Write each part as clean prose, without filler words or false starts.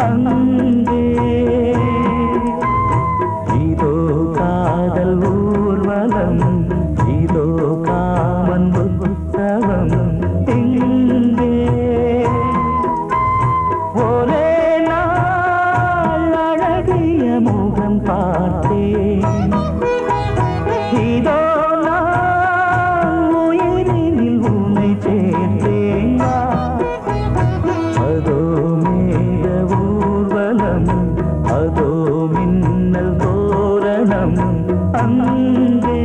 அங்கே இதோ காதல் ஊர்வலம், இதோ காமன் உற்சவம் இங்கே. ஒரே நாள் அழகிய முகம் பார்த்தேன், இதோ நான் உயிரினில் உன்னை சேர்த்தேன். அதோ மேக ஊர்வலம், அதோ மின்னல் தோரணம் அங்கே.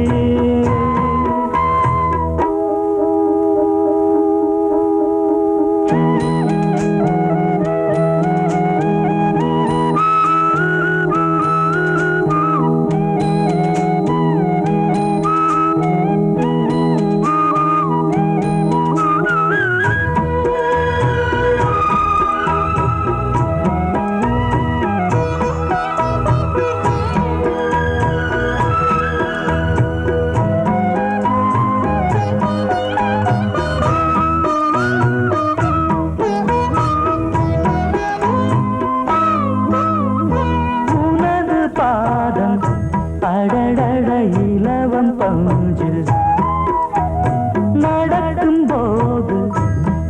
அடடட இலவம் பஞ்சு நடக்கும் போது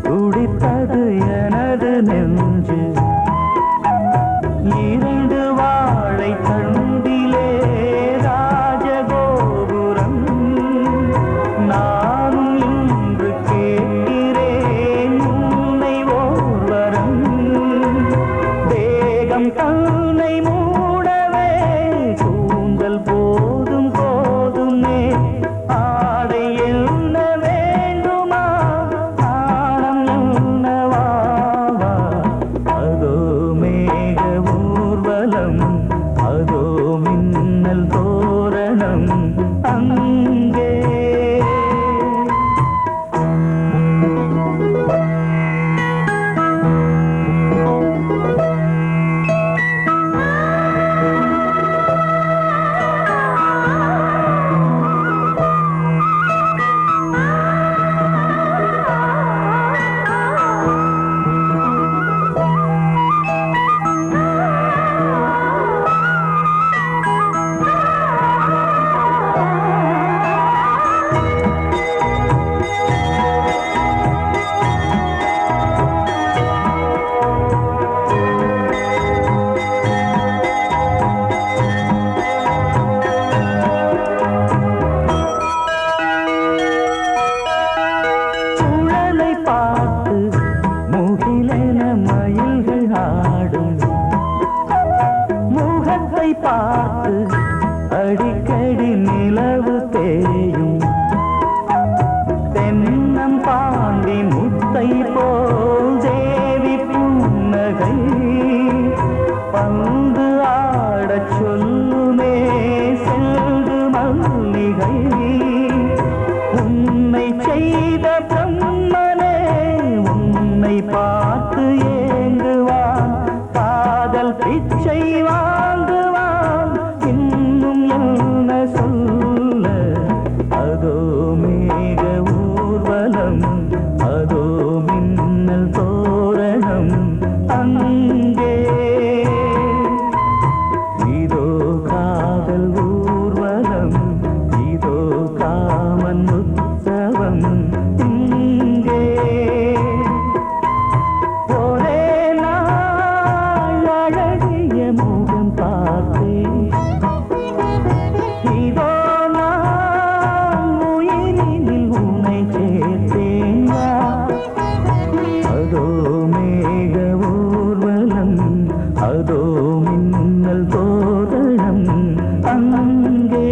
துடித்தது எனது நெஞ்சு. இரண்டு வாழை தண்டிலே ராஜகோபுரம், நானும் இன்று கேட்கிறேன் உன்னை ஓர்வரம். தேகம் தன்னை மூடவே கூந்தல் போதும் போதுமே, ஆடை என்ன வேண்டுமா, ஆனம் என்னவா. அதோ மேக ஊர்வலம், அதோ மின்னல் தோரணம் அங்கே. பார்த்து அடிக்கடி நிலவு தேயும், தென்னம் பாண்டி முத்தை போல் தேவி புன்னகை. பந்து ஆடச் சொல்லுமே செல்து மல்லிகை. உன்னை செய்த பிரம்மனே உன்னை பார்த்து ஏங்குவான், காதல் பிச்சை வாங்குவான், இன்னும் என்ன சொல்ல. அதோ மேக ஊர்வலம், அதோ மின்னல் தோரணம் அங்கே. இதோ காதல் ஊர்வலம், இதோ காமன் உற்சவம் இங்கே. ஒரே நாள் அழகிய முகம் பார்த்தேன், இதோ நான் உயிரினில் உன்னை சேர்த்தேன். அதோ மேக ஊர்வலம், அதோ மின்னல் தோரணம் அங்கே.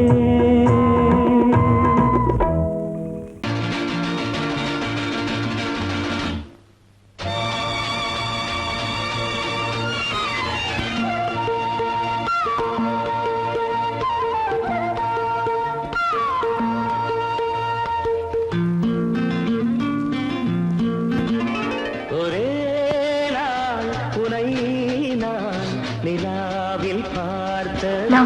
ஒரே நாள் உனை நான் நிலாவில் பார்த்தது,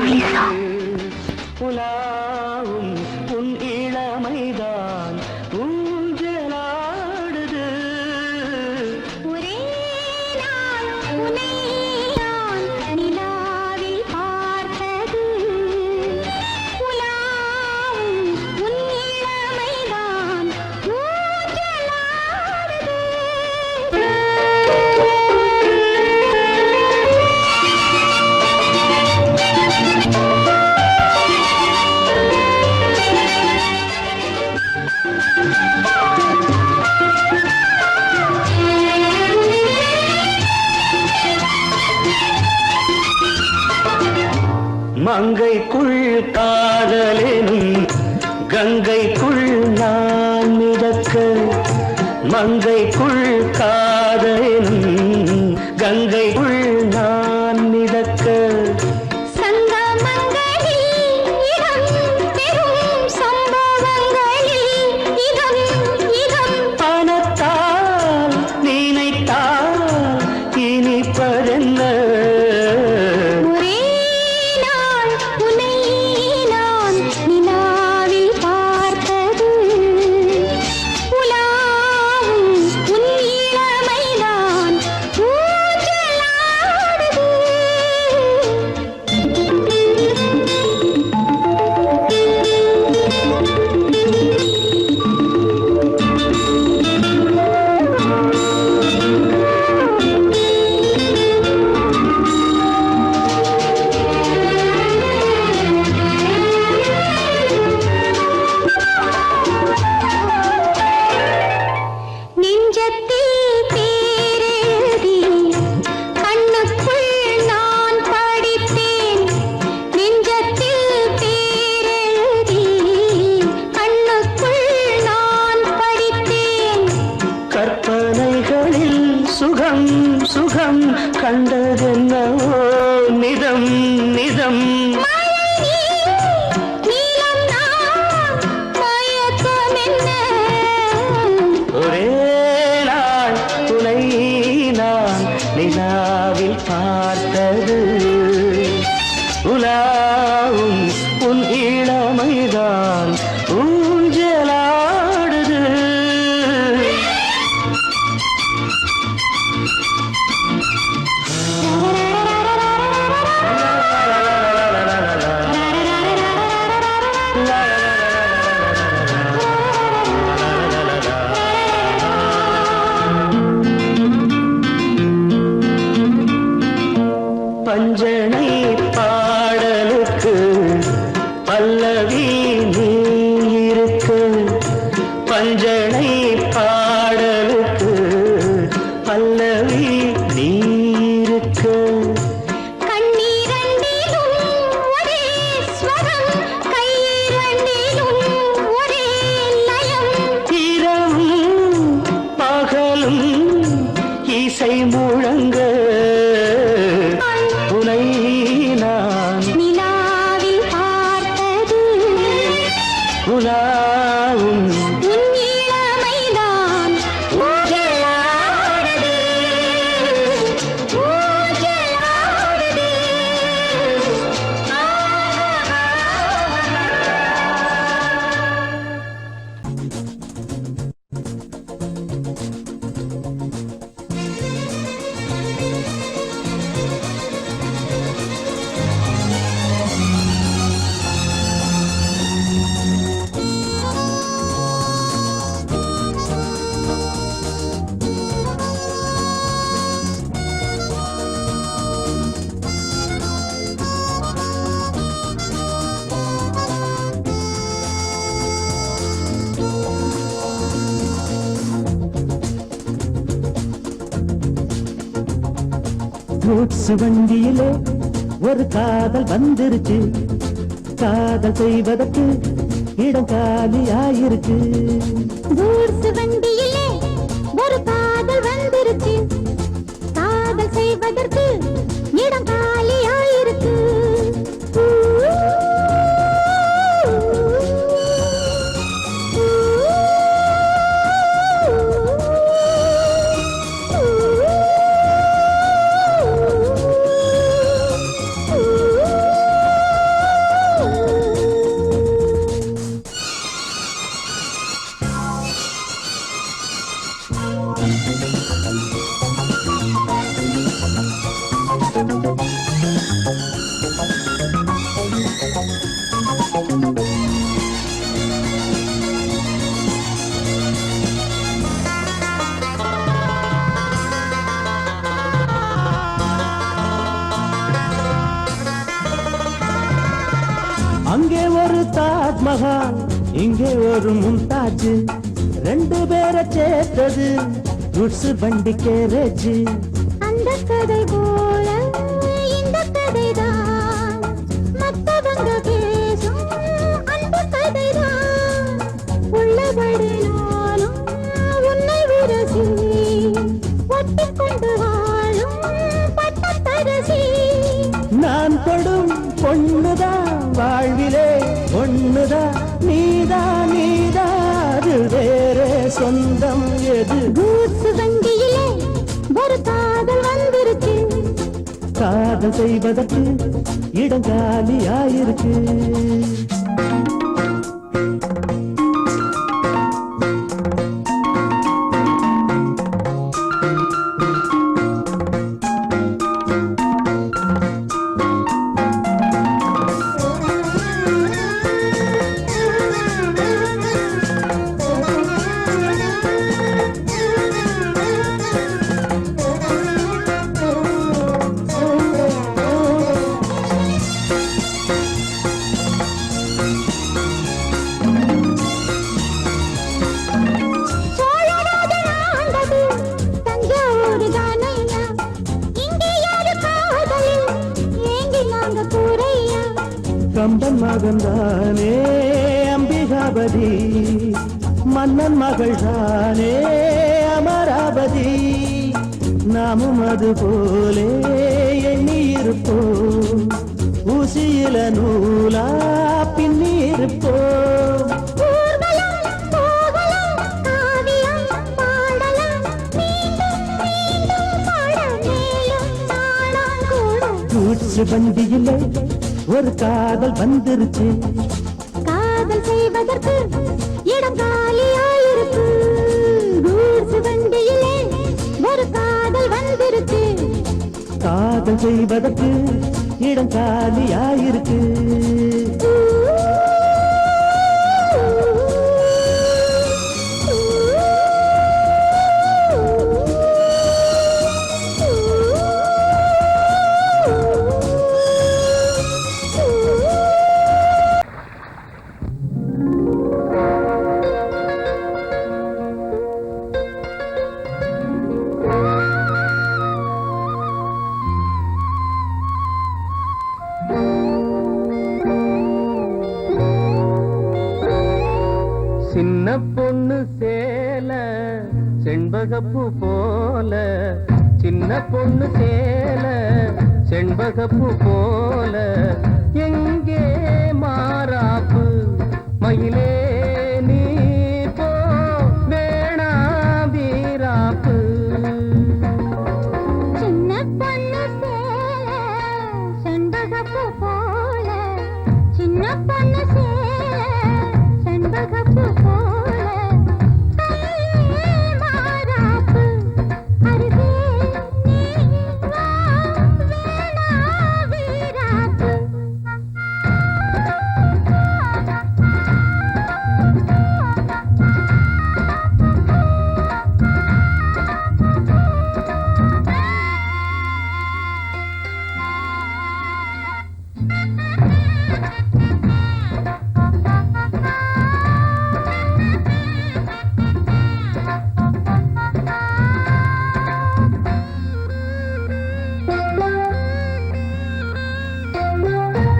உலாவும் உன் இளமைதான் ஊஞ்சலாடுது. ஒரே நாள் உனை மங்கைக்குள் காதலெனும் கங்கைக்குள் நான் மிதக்க மங்கைக்குள் காதலெனும் கங்கைக்குள் நான் மிதக்க பணத்தால் நினைத்தால் இனிப்பதென்ன கற்பனைகளில் சுகம் சுகம் கண்டதென்னவோ நிதம் நிதம் ஒரே நாள் துணை நான் நிலாவில் பார்த்தது உலாவும் உன் இளமைதான் ஊஞ்சலாடுது பஞ்சனை பாடலுக்கு பல்லவி நீ இருக்கு பஞ்சனை பாடலுக்கு பல்லவி நீ இருக்கு இரவும் பகலும் இசை முழங்க உனை நான் நிலாவில் பார்த்தது உலாவும் உன் இளமைதான் ஊஞ்சலாடுது ஊஞ்சலாடுது கூட்ஸ் வண்டியிலே ஒரு காதல் வந்துருச்சு காதல் செய்வதற்கு இடம் காலியாயிருக்கு கூட்ஸ் வண்டியிலே ஒரு காதல் வந்துருச்சு காதல் செய்வதற்கு இடம் காலியாயிருக்கு அங்கே ஒரு தாஜ்மஹால் இங்கே ஒரு மும்தாஜ் ரெண்டு பேரை சேர்த்தது குட்ஸ் வண்டி கேரேஜ் அந்த கதை போல இந்த கதைதான் மத்த சொந்தம் எது கூட்ஸ் வண்டியிலே ஒரு காதல் வந்துருச்சு காதல் செய்வதற்கு இடங்காலியாயிருக்கு சோழராஜன் ஆண்டது தஞ்சாவூர் தானையா இங்கே யாரு காதலில் ஏங்கி நாங்க கூரையா கம்பன் மகன்தானே அம்பிகாபதி மன்னன் மகள் தானே அமராவதி நாமும் அது போலே எண்ணி இருப்போம் ஊசியில நூலா பின்னி இருப்போம் ஊர்வலம் போகலாம் காவியம் பாடலாம் மீண்டும் மீண்டும் பாட மேலும் நாளாம் கூட கூட்ஸ் வண்டியிலே ஒரு காதல் வந்துருச்சு காதல் செய்வதற்கு இடம் காலியாயிருக்கு கூட்ஸ் வண்டியிலே ஒரு காதல் வந்துருச்சு காதல் செய்வதற்கு இடம் காலியாயிருக்கு சின்ன பொண்ணு சேல செண்பகப்பூ போல சின்ன பொண்ணு சேல செண்பகப்பூ போல எங்கே மாறாப்பு மயிலே நீ போ வேணா வீராப்பு சின்ன பொண்ணு சேல செண்பகப்பூ போல சின்ன பொண்ணு சேல செண்பகப்பூ போல கையே மாறாப்பு அருகே நீ வா வேணா வீராப்பு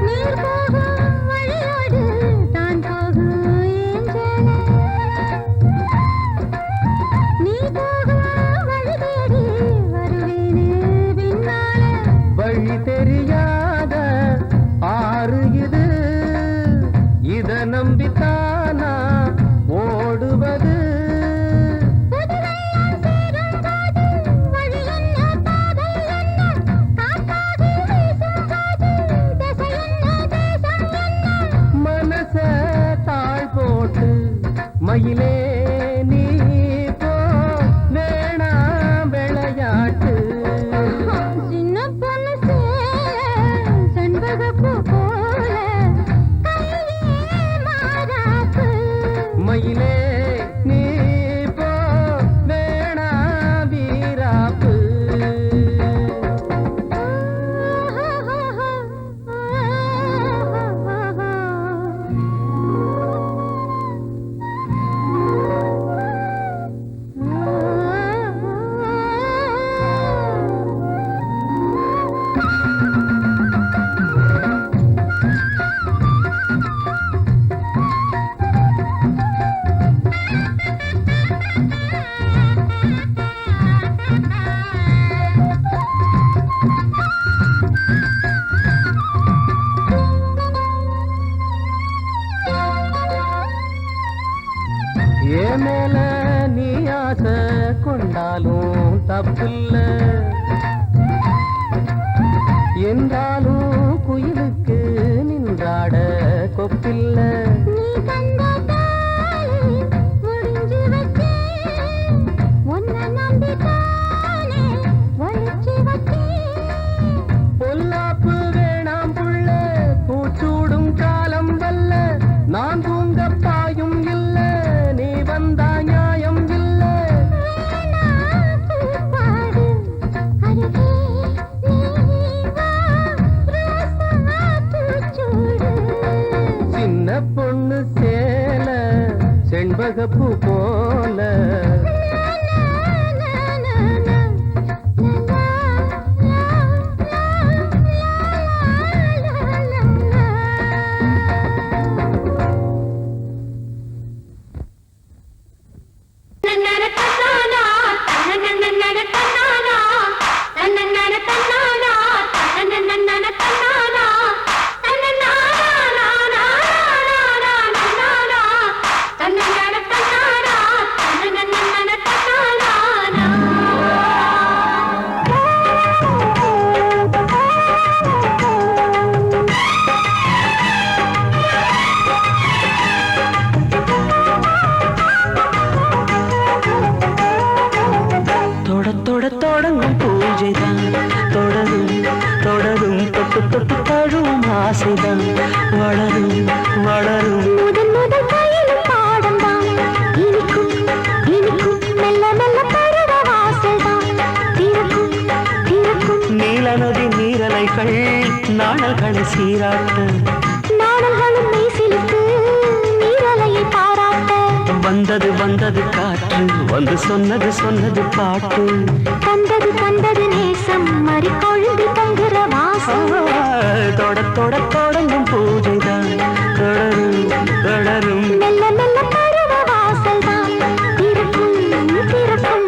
நீர் போகும் வழியோடு தான் போகும் ஏஞ்சலே நீ போகும் வழி தேடி வருவேனே பின்னாலே வழி தெரியாத ஆறு இது இத நம்பித்தானா ஓடுவது புதுவெள்ளம் சேரும் போது வழி என்ன பாதை என்ன காற்றாகி வீசும் போது திசை என்ன தேசம் என்ன மனச தாழ் போட்டு மயிலே நீ போ வேணா விளையாட்டு சின்ன பொண்ணு சேல செண்பகப்பூ போல கையே மாறாப்பு மயிலே நீ போ வேணா வீராப்பு என்றாலும் குயிலுக்கு நின்றாட கொப்பில்ல. நீ தந்த தாலி முடிஞ்சு வச்சேன், உன்னை நம்பித்தானே ஒழிச்சு வச்சேன். பொல்லாப்பு வேணாம் புள்ள, பூச்சூடும் காலம் வல்ல. நான் தூங்க பாயும் இல்ல, நீ வந்தா நியாயம் இல்ல. வேணா பூப்பாடு அருகே நீ வா, ரோசா பூச்சூடு. சின்ன பொண்ணு சேல செண்பகப்பூ போல. தொடங்கும் பூஜைதான், தொடரும் தொடரும் தொட்டு தொட்டு தழுவும் ஆசைதான், வளரும் வளரும். முதல் முதல் பயிலும் பாடம்தான், இனிக்கும் இனிக்கும் மெல்ல மெல்ல பருவ வாசல்தான், திறக்கும் திறக்கும். நீல நதி நீரலைகள் நாணல்களை சீராட்ட, நாணல்களும் மெய்சிலுக்கு நீரலையை பாராட்ட. வந்தது வந்தது காற்று, வந்து சொன்னது சொன்னது பாட்டு. தந்தது தந்தது நேசம், மறி கொழுந்து தங்குற வாசம். தொடங்கும் பூஜைதான், தொடரும் தொடரும். மெல்ல மெல்ல பருவ வாசல்தான், திறக்கும் திறக்கும்.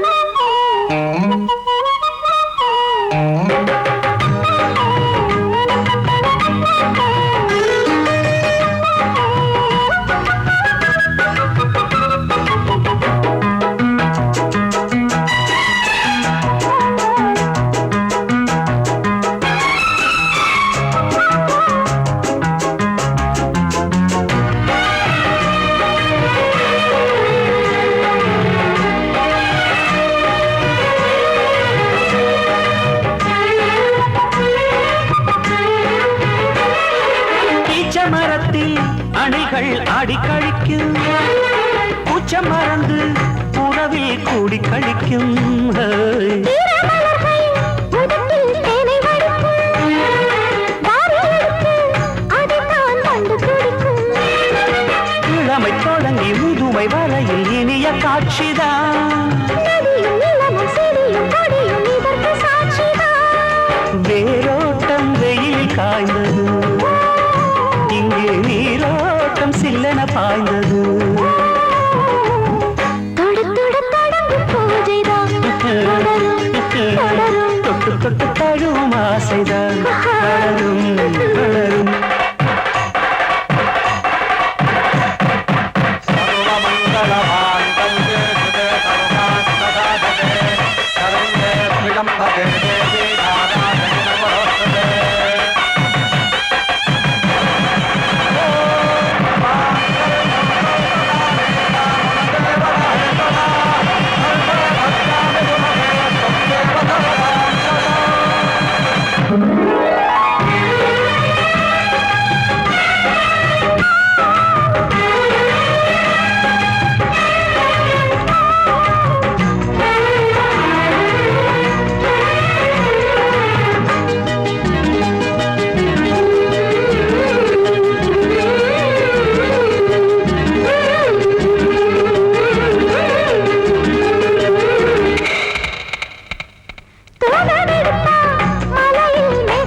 மரத்தில் அணைகள் ஆடி கழிக்கும், பூச்ச மறந்து உறவில் கூடி கழிக்கும். இளமை தொடங்கி முதுமை வரையில் இனிய காட்சிதான், வேரோட்டம் வெயில் காய்ந்தது, இங்கே நீரோட்டம் சில்லென பாய்ந்தது. தொட்டு தொட்டு தழுவும் ஆசைதான், வளரும் வளரும். மலையில்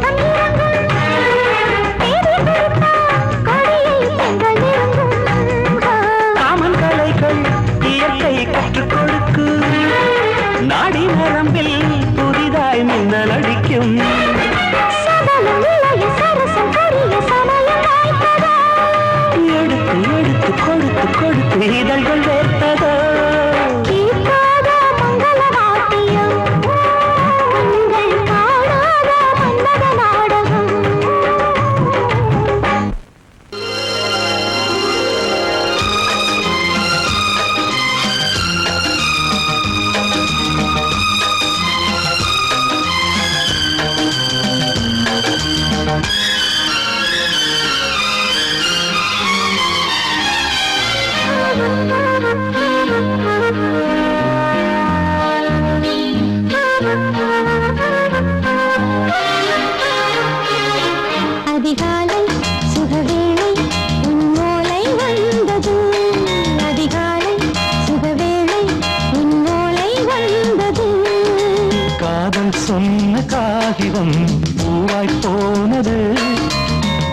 பூவாய் போனது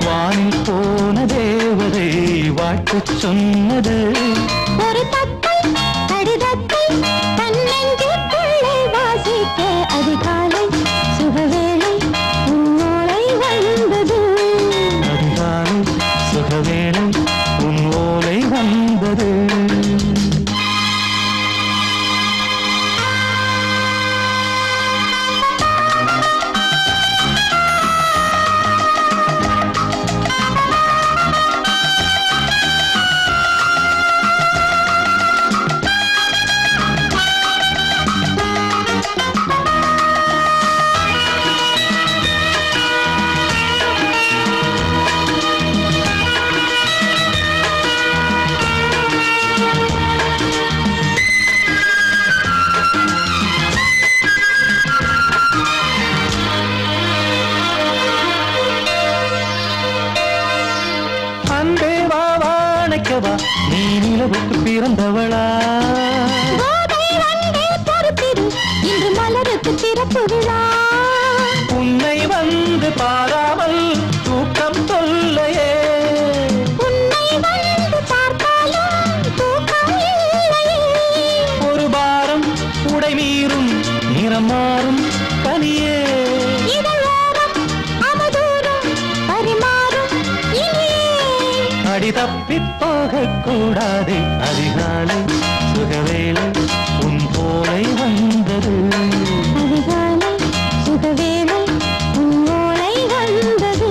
வானில் போன தேவதை வாழ்த்து சொன்னது ஒரு தத்தை கடிதத்தை தன்னெஞ்சுக்குள்ளே வாசிக்க அதிகாலை சுகவேளை உன்னோளை வந்தது அதிகாலை சுகவேளை உன் ஓலை வந்தது நீ நிலவுக்கு பிறந்தவளா இன்று மலருக்கு திறப்பு விழா உன்னை வந்து பாராமல் தூக்கம் தொல்லையே உன்னை வந்து பார்த்தாலும் தூக்கம் இல்லையே ஒரு பாரம் உடை மீறும் நிறம் மாறும் பனியே இதழோரம் அமுதூரம் பரிமாறும் இனியே அடி தப்பிப் போகக் கூடாது அதிகாலை சுகவேளை உன் போலை வந்தது அதிகாலை சுகவேளை உன் ஓலை வந்தது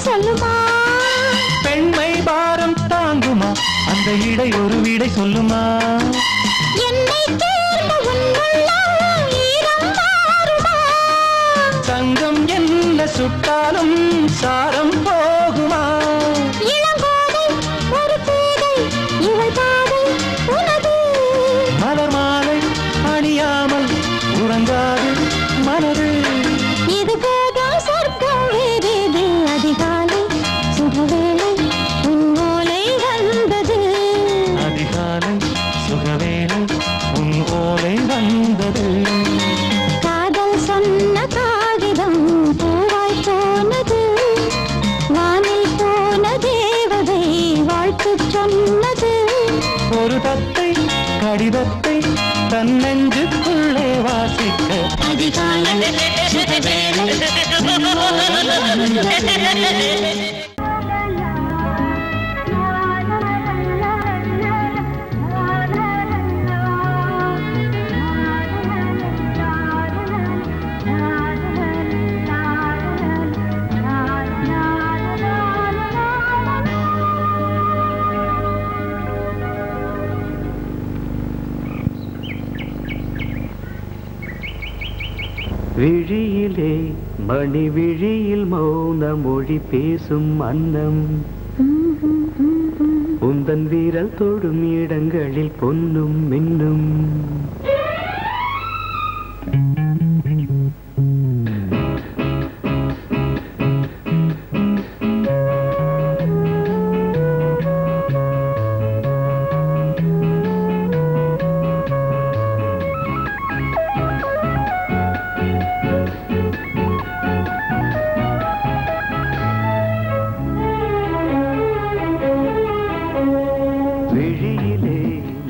சொல்லுமா பெண்மை பாரம் தாங்குமா அந்த இடை ஒரு விடை சொல்லுமா என்னை தேர்ந்த உன்னுள்ளம் ஈரம் மாறுமா சங்கம் என்ன சுட்டாலும் சாரம் போகுமா இளங்கோதை ஒரு பேதை இவள் பாதை உனது மலர் மாலை அணியாமல் உறங்காது மனது இது போதும் சொர்க்கம் வேறேது அதிகாலை சுகவேளை உன் ஓலை வந்தது அதிகாலை சுகவேளை உன் ஓலை வந்தது காதல் சொன்ன காகிதம் பூவாய் போனது வானில் போன தேவதை வாழ்த்து சொன்னது ஒரு தத்தை கடிதத்தை தன்னெஞ்சுக்குள்ளே வாசிக்க அதிகாலை சுகவேளை உன் ஓலை வந்தது விழியிலே மணி விழியில் மௌன மொழி பேசும் அன்னம் உந்தன் வீரல் தொடும் இடங்களில் பொன்னும் மின்னும்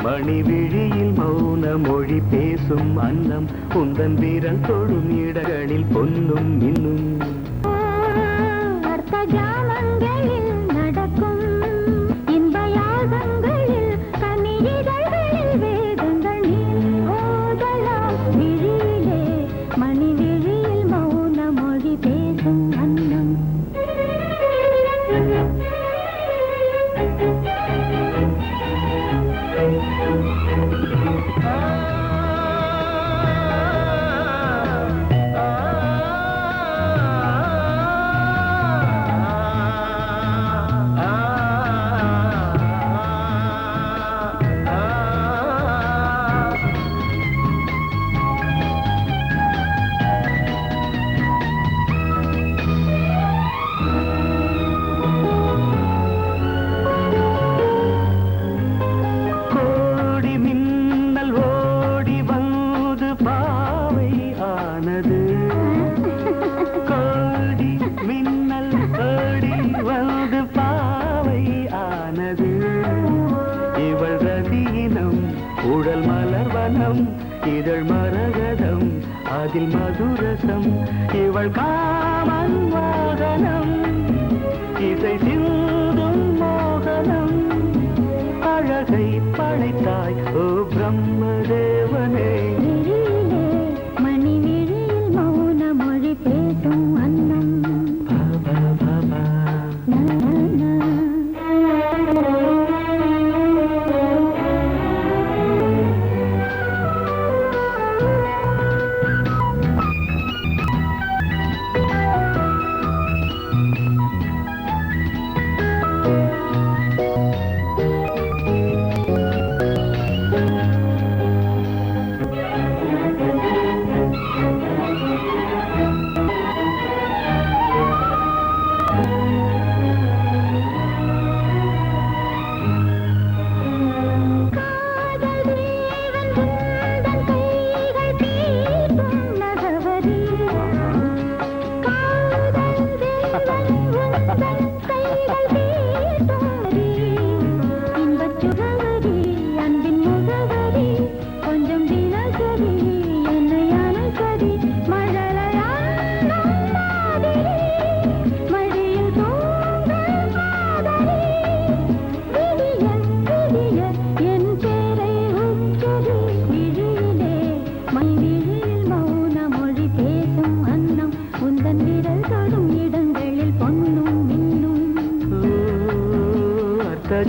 மணி விழியில் மௌன மொழி பேசும் அன்னம் உந்தன் வீரல் தொடும் இடங்களில் பொன்னும் இன்னும் அர்த்த ஜாமங்களில் நடக்கும் இன்ப யாகங்களில் கனியிதழ்களில் வேதங்கள் நீ ஓதலாம் விழியிலே மணி விழியில் மௌன மொழி பேசும் அன்னம் அதில் மதுரசம் இவள் காமன் வாகனம் இசை சிந்தும் மோகனம் அழகை படைத்தாய் ஓ பிரம்மதேவனே விழியிலே மணி விழியில் மௌன மொழி பேசும் அன்னம் பாபா பாபா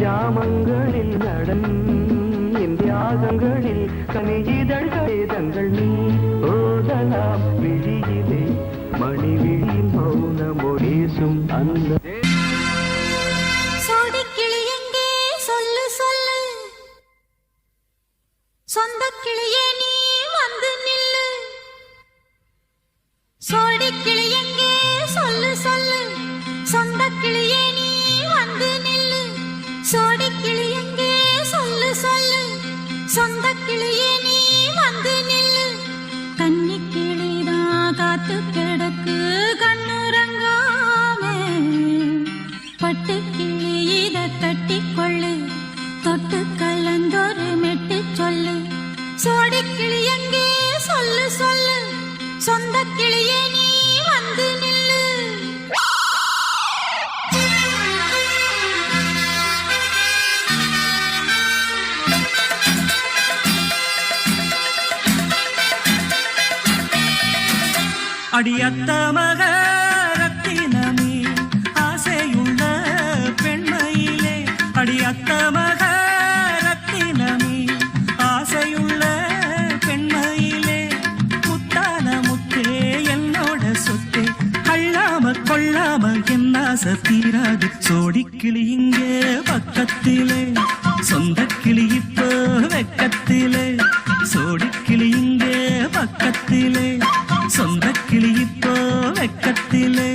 ஜாமங்களில் நடன் இந்தியாகங்களில் கனியிதழ்கள் தங்கள் நீ ஓதலாம் விழியிலே மணி விழியில் மௌன மொழிசும் அந்த சோடிக்கிளி எங்கே சொல்லு சொல்லு சொந்த கிளியே நீ வந்து நில்லு சோடிக்கிளி எங்கே சொல்லு சொல்லு சொந்த கிளியே நீ வந்து நில்லு சோடிக்கிளி எங்கே சொல்லு சொல்லு சொந்த கிளியே நீ வந்து நில்லு கன்னி கிளிதான் காத்து கிடக்கு கண்ணுறங்காமே பட்டு கிளி இத கட்டிக்கொள்ளு தொட்டு கலந்தொரு மெட்டு சொல்லு சோடிக்கிளி எங்கே சொல்லு சொல்லு சொந்த கிளியே நீ வந்து நில்லு அடியத்த மக ரத்தினமே ஆசையுள்ள பெண்மையிலே அடியத்த மக ரத்தினமே ஆசையுள்ள பெண்மையிலே முத்தான முத்தே என்னோட சொத்தே அள்ளாம கொள்ளாம என் ஆசை தீராது சோடிக்கிளி இங்கே பக்கத்திலே சொந்த கிளி இப்போ வெக்கத்திலே சோடிக்கிளி இங்கே பக்கத்திலே சொந்த கிளி இப்போ வெக்கத்திலே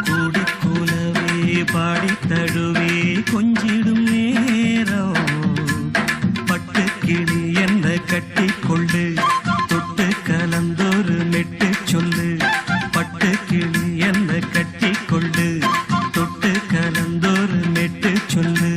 கூடி கூலவே பாடி தழுவே கொஞ்சிடும் நேரம் பட்டு கிளி என்ன கட்டி கொள்ளு தொட்டு கலந்தொரு மெட்டு சொல்லு பட்டு கிளி என்ன கட்டி கொள்ளு தொட்டு கலந்தொரு மெட்டு சொல்லு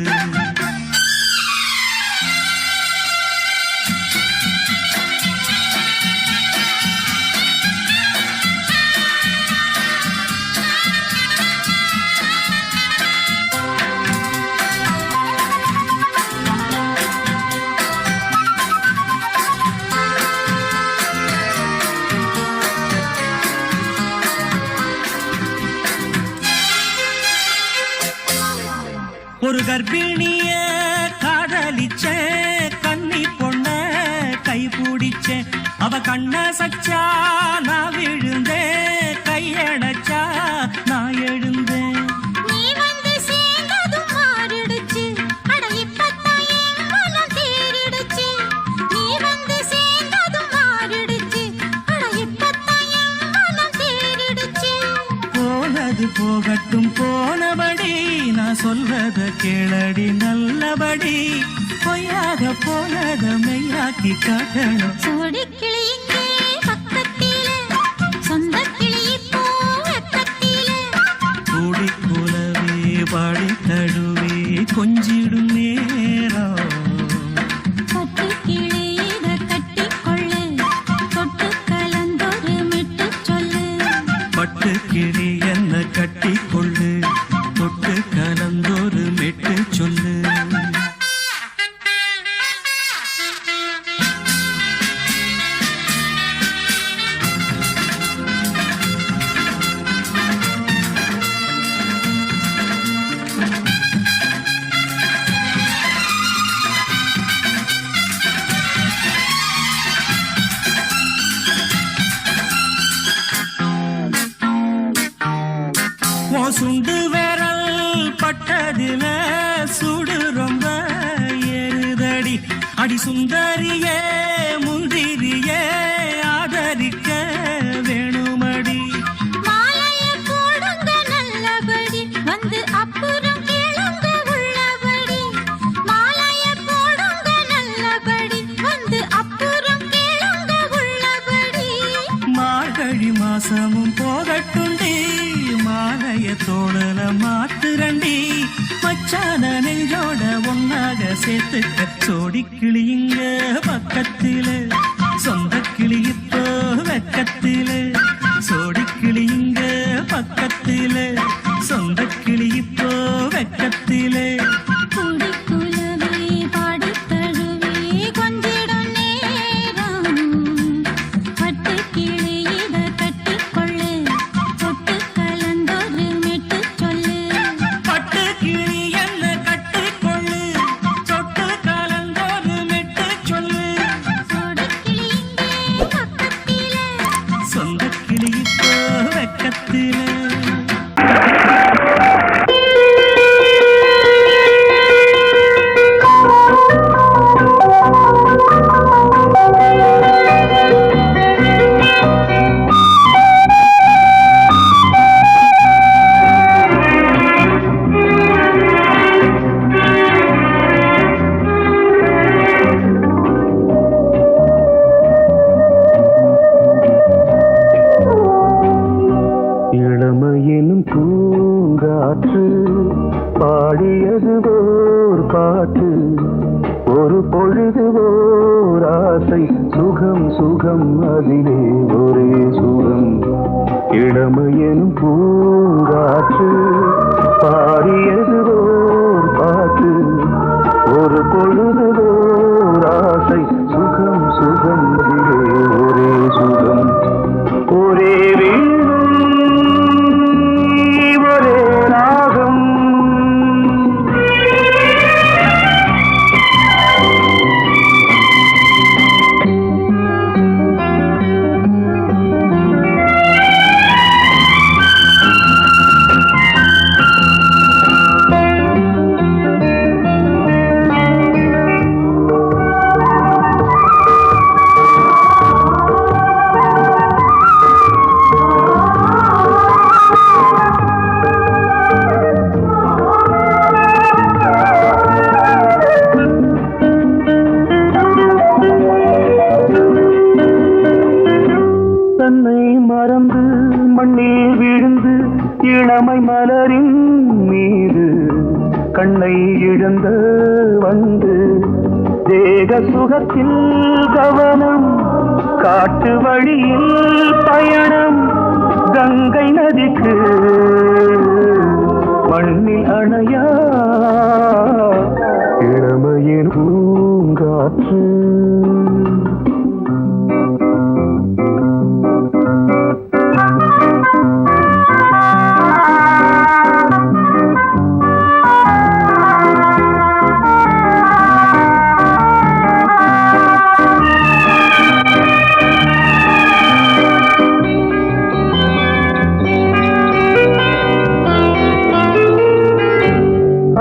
ஒரு கர்ப்பிணிய காதலிச்ச கன்னி பொண்ண கை பிடிச்ச அவ கண்ண சச்சா நான் விழுந்தேன் கையடைச்சா நான் எழுந்தேன் நீ வந்து சேர்ந்ததும் மாறிடுச்சு அட இப்பத்தான் என் மனம் தேறிடுச்சு நீ வந்து சேர்ந்ததும் மாறிடுச்சு அட இப்பத்தான் என் மனம் தேறிடுச்சு போனது போகட்டும் போனபடி நான் சொல்றத கேளடி நல்லபடி பொய்யாக போனத மெய்யாக்கி காட்டணும் சோடிக்கிளி இங்கே பக்கத்திலே சொந்த கிளி இப்போ வெக்கத்திலே கூடி கூலவே பாடி தழுவே கொஞ்சிடும் நேரம் பட்டு கிளி இத கட்டிக்கொள்ளு தொட்டு கலந்தொரு கலந்தொரு மெட்டு சொல்லு. சுண்டு விரல் பட்டதில சுடு ரொம்ப ஏறுதடி. அடி சுந்தரியே முந்திரியே ஆதரிக்க வேணுமடி. மாலைய போடுங்க நல்லபடி வந்து அப்புறம் கேளுங்க உள்ளபடி. மாலைய போடுங்க நல்லபடி வந்து அப்புறம் கேளுங்க உள்ளபடி. மார்கழி மாசமும் போகட்டுண்டி மாலைய தோழல மாத்துரண்டி. மச்சான நெஞ்சோட ஒன்னாக சேர்த்துக்க சோடி கிளியுங்க பக்கத்தில சொந்த கிளி இப்போ வெக்கத்தில. சோடி கிளியுங்க பக்கத்தில சொந்த கிளி இப்போ வெக்கத்தில. குடிக்குலவே பாடித் தழுவே கொஞ்சிடும் நேரம். பட்டுக் கிளி இத கட்டிக்கொள்ளு தொட்டு கலந்தொரு மெட்டு சொல்லு. பட்டு கிளி என்ன கட்டிக்கொள்ளு தொட்டு கலந்தொரு மெட்டு சொல்லு. சோடிக் கிளி இங்கே பக்கத்திலே சொந்த கிளி இப்போ வெக்கத்தில. இளமையினும் பூங்காற்று பாடியது ஓர் பாட்டு. ஒரு பொழுது ஓர் ஆசை சுகம் சுகம் அதிலே ஒரே சுகம். இளமையினும் பூங்காற்று பாடியது ஓர் பாட்டு. ஒரு பொழுது ஓர் ஆசை சுகம் சுகம் அதிலே ஒரே சுகம். ஒரே ஒரே ராகம். தன்னை மறந்து மண்ணில் விழுந்து இளமை மலரின் மீது கண்ணை இழந்த வந்து தேக சுகத்தில் கவனம். காட்டு வழியில் பயணம் கங்கை நதிக்கு மண்ணில் அணையா இளமையின் பூங்காற்று.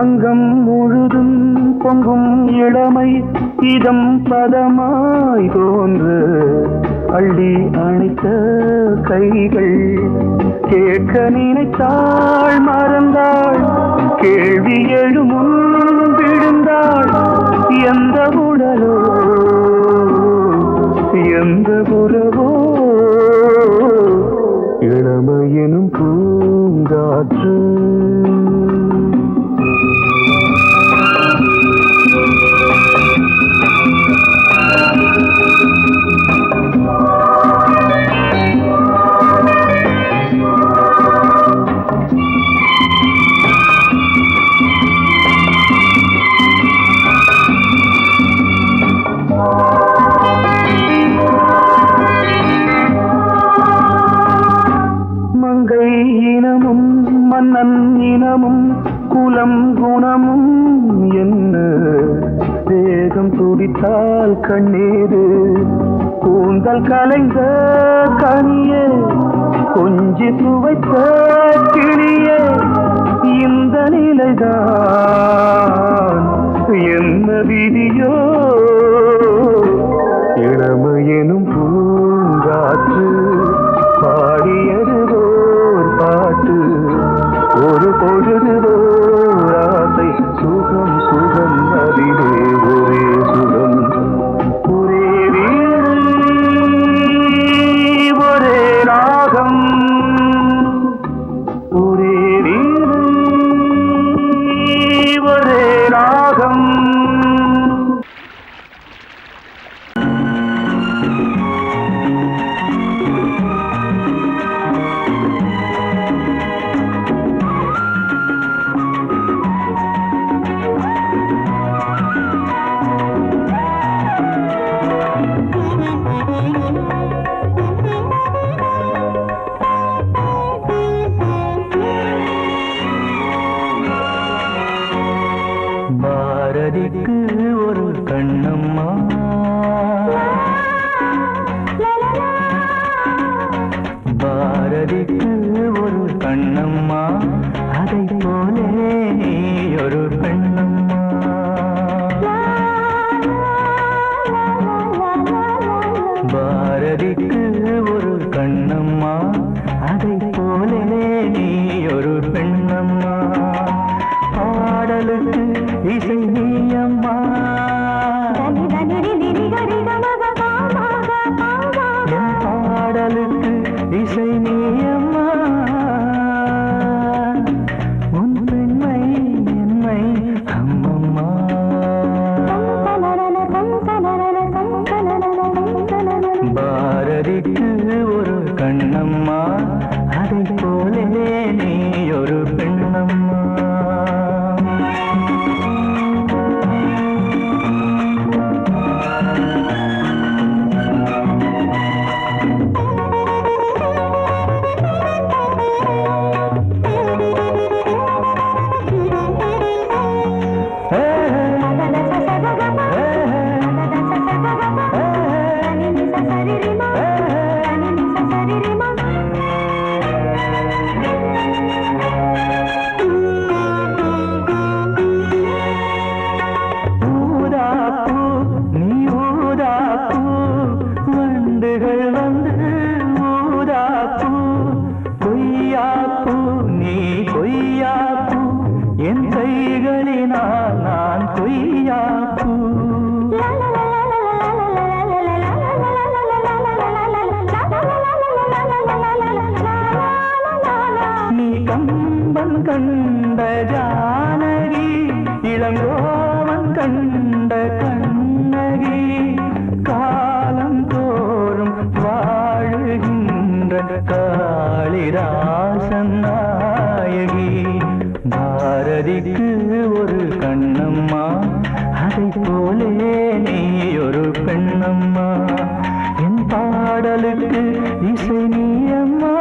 அங்கம் முழுதும் பொங்கும் இளமை இதம் பதமாய் தோன்று. அள்ளி அணைத்த கைகள் கேட்க நினைத்தாள் மறந்தாள். கேள்வி எழுமுன் விழுந்தாள். எந்த உடலோ எந்த உறவோ இளமையினும் பூங்காற்று. குலம் குணமும் என்ன வேகம் துடித்தால் கண்ணீரு கூந்தல் கலைந்த கனியே கொஞ்சி சுவைத்த கிளியே இந்த நிலைதான் என்ன விதியோ இளமையெனும் பூங்காற்று பாடியது ஓர் பாட்டு ஒரு பொழுது ஓர் ஆசை சுகம் சுகம் அதிலே ஒரே சுகம் ஒரே வீடு ஒரே ராகம் ஒரே வீடு ஒரே ராகம் பாரதிக்கு ஒரு கண்ணம்மா பாரதிக்கு ஒரு கண்ணம்மா அதை போலே நீ ஒரு பெண்ணம்மா பாரதிக்கு ஒரு கண்ணம்மா அதை போலே நீ ஒரு பெண்ணம்மா பாடலுக்கு இசை நீயம்மா பாடலுக்கு இசை நீயம்மா உன் பெண்மை என்னை அம்மம்மா பாரதிக்கு ஒரு கண்ணம்மா அதை போலே நீ ஒரு பெண்ணம்மா கண்ட ஜானகி இளங்கோவன் கண்ட கண்ணகி காலம் தோறும் வாழுகின்ற காளிதாசன் நாயகி பாரதிக்கு ஒரு கண்ணம்மா அதை போலே நீ ஒரு பெண்ணம்மா என் பாடலுக்கு இசை நீயம்மா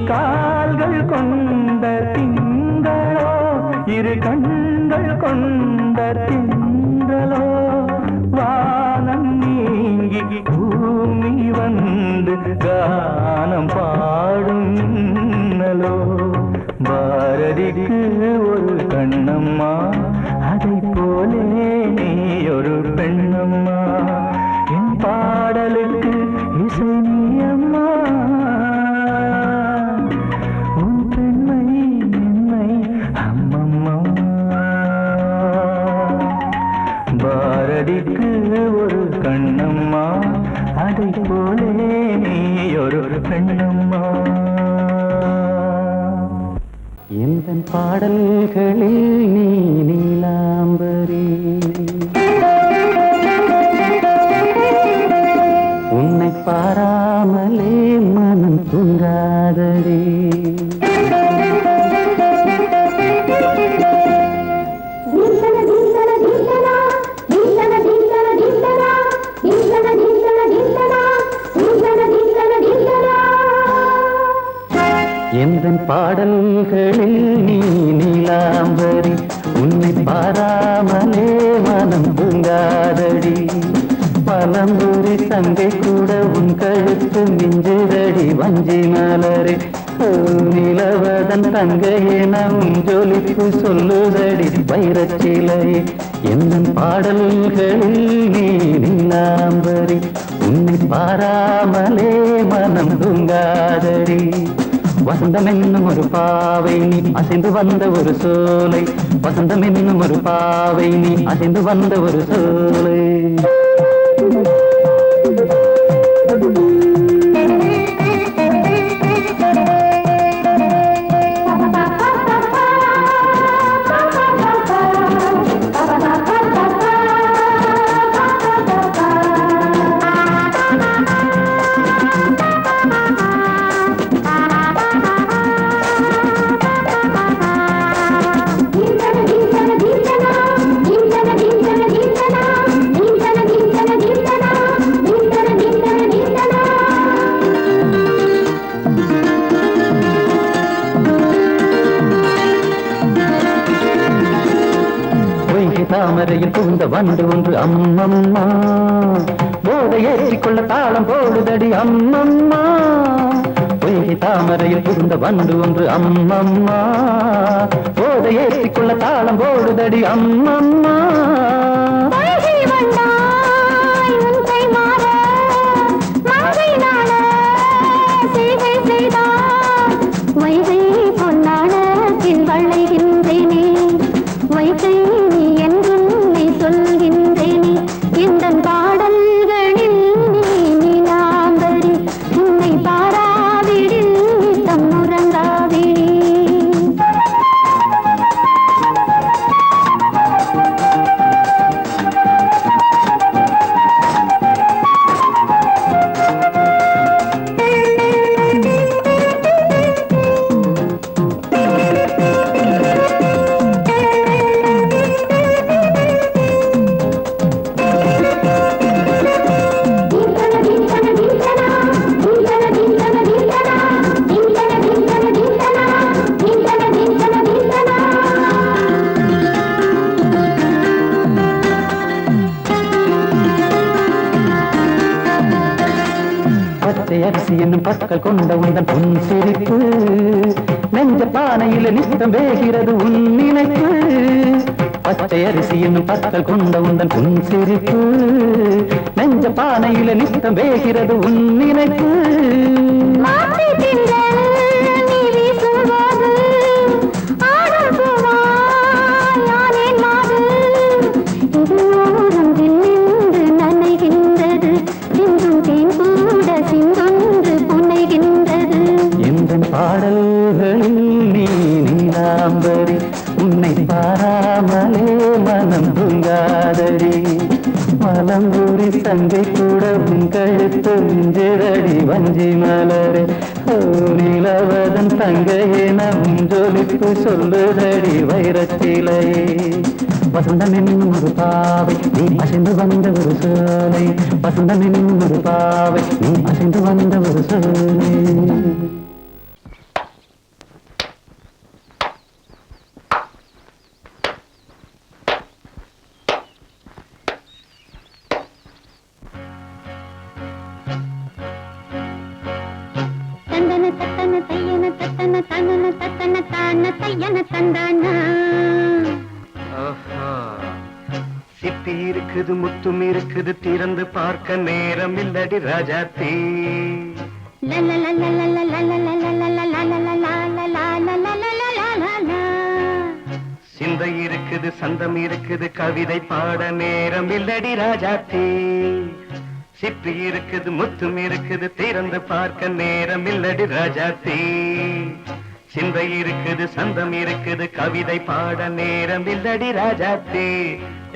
கால்கள் கொண்ட திங்களோ இரு கண்கள் கொண்ட திங்களோ வானம் நீங்கி பூமி வந்து கானம் பாடும் மின்னலோ பாரதிக்கு ஒரு கண்ணம்மா அதை போலே நீ ஒரு பெண்ணம்மா என் பாடலுக்கு இசை நீ அம்மா உன் பெண்மை என்னை அம்மம்மா பாரதிக்கு ஒரு கண்ணம்மா அதை போலே நீ ஒரு பெண்ணம்மா எந்த பாடல்களில் நீ நீலாம்பரி உன்னை பாராமலே மனம் தூங்காதடி எந்தன் பாடல்களில் நீ நீலாம்பரி உன்னை பாராமலே மனம் தூங்காதடி பலம்புரி தங்கை கூட உன் கழுத்து மிஞ்சுதடி வஞ்சி மலரே நிலவதன் தங்கையென உன் ஜொலிப்பு சொல்லுதடி வைரச்சிலையே எந்தன் பாடல்களில் நீ நீலாம்பரி உன்னை பாராமலே மனம் தூங்காதடி வசந்தம் என்னும் ஒரு பாவை நீ அசைந்து வந்த ஒரு சோலை வசந்தம் என்னும் ஒரு பாவை நீ அசைந்து வந்த ஒரு சோலை தாமரையில் புகுந்த வண்டு ஒன்று அம்மம்மா போதை ஏற்றிக்கொள்ள தாளம் போடுதடி அம்மம்மா பொய்கை தாமரையில் புகுந்த வண்டு ஒன்று அம்மம்மா போதை ஏற்றிக்கொள்ள தாளம் போடுதடி அம்மம்மா அரிசி என்னும் பற்கள் கொண்ட உந்தன் பொன் சிரிப்பு நெஞ்ச பானையில நித்தம் வேகிறது உன் நினைப்பு பச்சை அரிசி என்னும் பற்கள் கொண்ட உந்தன் பொன் சிரிப்பு நெஞ்ச பானையில நித்தம் வேகிறது உன் நினைப்பு பாடல்களில் நீ நீலாம்பரி உன்னை பாராமலே மனம் தூங்காதடி மலம்பூரி தங்கை கூட உன் கழுத்து மிஞ்சிரடி வஞ்சி மலரே நிலவதன் தங்கையென உன் ஜொலிப்பு சொல்லுதடி வைரச்சிலையே வசந்தம் என்னும் ஒரு பாவை நீ அசைந்து வந்த ஒரு சோலை வசந்தம் என்னும் ஒரு பாவை நீ அசைந்து வந்த ஒரு சோலை தையன தத்தன தையன தத்தன தனன தத்தன தான தையன தந்தானா. சிப்பி இருக்குது முத்தும் இருக்குது திறந்து பார்க்க நேரம் இல்லடி ராஜாத்தி. சிந்தை இருக்குது சந்தம் இருக்குது கவிதை பாட நேரம் இல்லடி ராஜாத்தி. சிப்பி இருக்குது முத்தும் இருக்குது திறந்து பார்க்க நேரம் இல்லடி ராஜாத்தி. சிந்தை இருக்குது சந்தம் இருக்குது கவிதை பாட நேரம் இல்லடி ராஜாத்தி.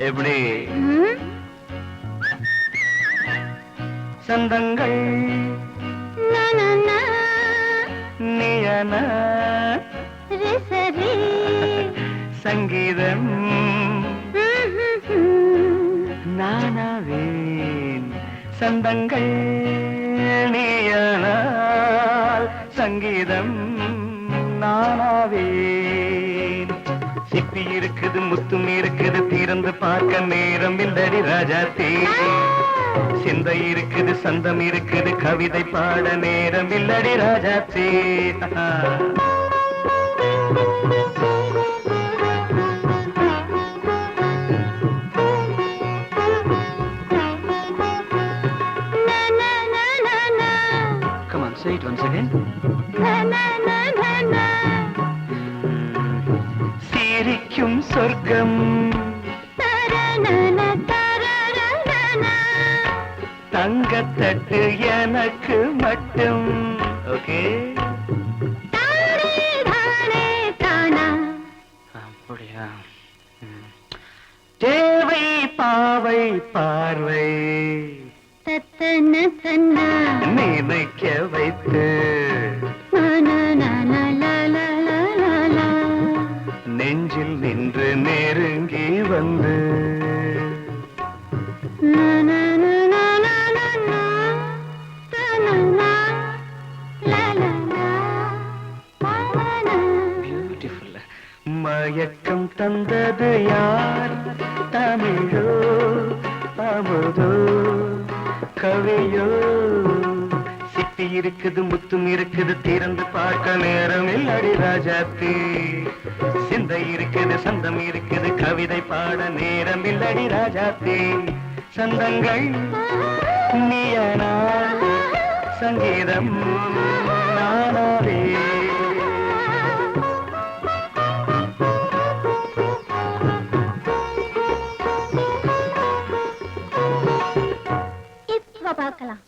எப்படி சந்தங்கள் நீயன சங்கீதம் நானாவேன். சந்தங்கள் நீயனால் சங்கீதம் நானாவேன். சிப்பி இருக்குது முத்தும் இருக்குது திறந்து பார்க்க நேரம் இல்லடி ராஜாத்தி. சிந்தை இருக்குது சந்தம் இருக்குது கவிதை பாட நேரம் இல்லடி Rajathi. Come on, say it once again. சிரிக்கும் சொர்க்கம் தங்கத்தட்டு எனக்கு மட்டும். ஓகே அப்படியா? தேவை பாவை பார்வை நினைக்க வைத்து நெஞ்சில் நின்று நெருங்கி வந்து மயக்கம் தந்தது யார்? தமிழோ அமுதோ கவியோ? சிப்பி இருக்குது முத்தும் இருக்குது திறந்து பார்க்க நேரம் இல்லடி ராஜாத்தி. சிந்தை இருக்குது சந்தம் இருக்குது கவிதை பாட நேரம் இல்லடி ராஜாத்தி. சந்தங்கள் நீயனா சங்கீதம் நானாவே. பார்க்கலாம்.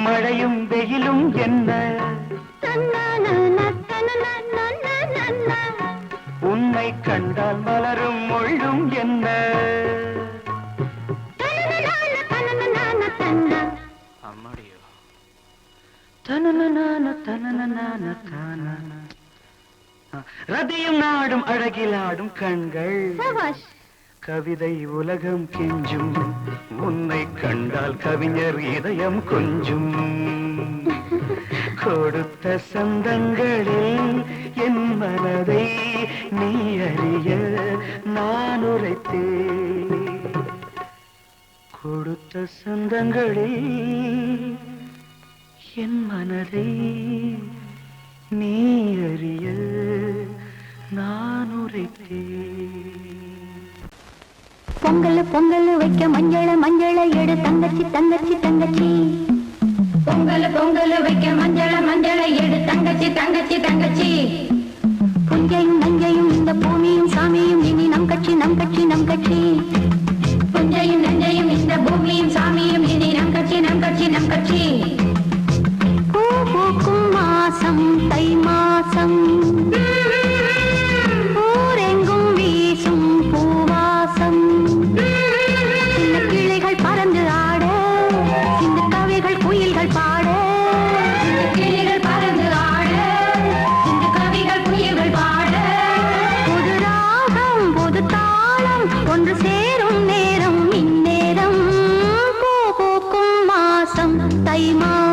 மழையும் வெயிலும் என்ன உன்னை கண்டால் மலரும் மொழியும் என்ன? அம்மாடியோ ரதியும் நாடும் அழகிலாடும் கண்கள் கவிதை உலகம் கெஞ்சும். உன்னை கண்டால் கவிஞர் இதயம் கொஞ்சும். கொடுத்த சந்தங்களில் என் மனதை நீ அறிய நான் உரைத்தேன். கொடுத்த சந்தங்களில் என் மனதை நீ அறிய நான் உரைத்தேன். பொங்கல் பொங்கல் வைக்க மஞ்சள மஞ்சள எடு தங்கச்சி தங்கச்சி தங்கச்சி. பொங்கல் பொங்கல் வைக்க மஞ்சள மஞ்சள எடு தங்கச்சி தங்கச்சி தங்கச்சி. புஞ்சையும் நஞ்சையும் இந்த பூமியும் சாமியும் இனி நம் கட்சி நம் கட்சி நம் கட்சி. புஞ்சையும் நஞ்சையும் இந்த பூமியும் சாமியும் இனி நம் கட்சி நம் கட்சி நம் கட்சி. பூ பூக்கும் மாசம் தை மாசம் ஊரெங்கும் வீசும் பூவாசம். சின்ன கிளைகள் பறந்து ஆட சின்ன கவிகள் குயில்கள் பாட. கிளைகள் பறந்து ஆட சின்ன கவிகள் குயில்கள் பாட. புது ராகம் புது தாளம் ஒன்று சேரும் நேரம் இந்நேரம். பூ பூக்கும் மாசம் தை மாசம்